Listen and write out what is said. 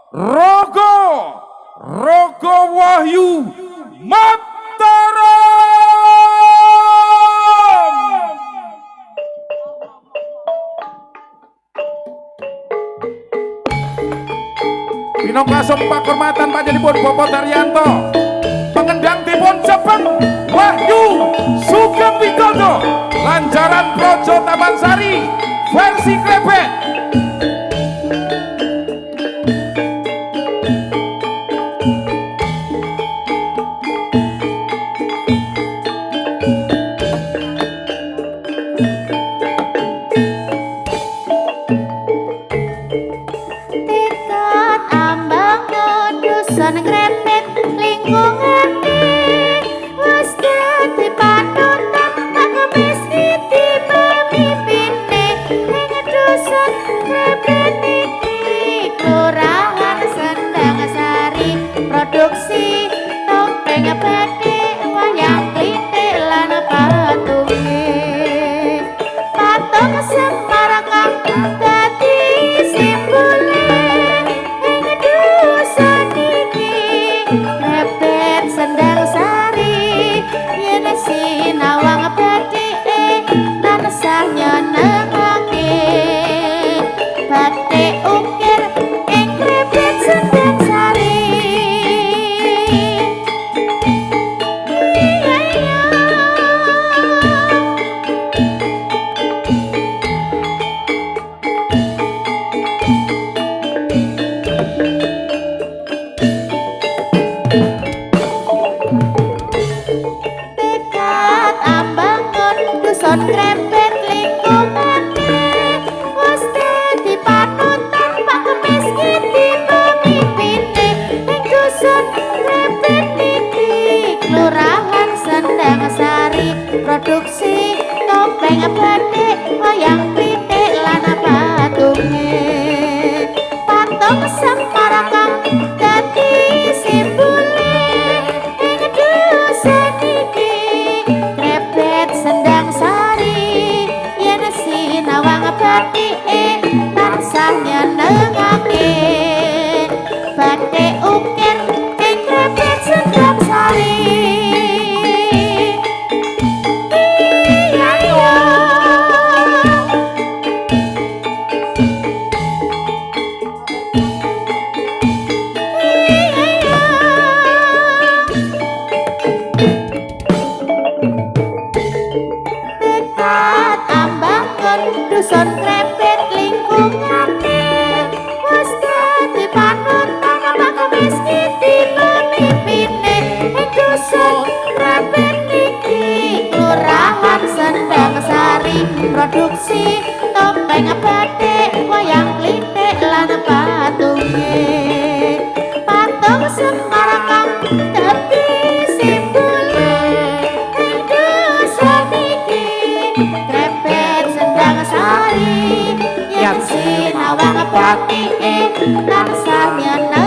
Rogo Rogo Wahyu Mataram. Pinongklas sumpah kehormatan panjenenganipun Bapak Daryanto. Pengendang dipun Jepang Wahyu Sugeng Widodo. Lanjaran Projo Taman Sari versi Krebet. Produksi topeng batik wayang pitik lan patunge patung semarakang dadi simbole ing dusun iki krebet sendang sari yen sinawang batike tansah nyenengake batik ukir ing krebet sendang sari. Dusun krebet lingkungane wis dadi panutan pengemis iki pemimpine ing dusun krebet iki kelurahan Sendang Sari produksi topeng batik wayang klitik lan patunge patung semarakang dadi simbole ing dusun iki krebet Sendang Sari yang sinawang batike tansah nyenengake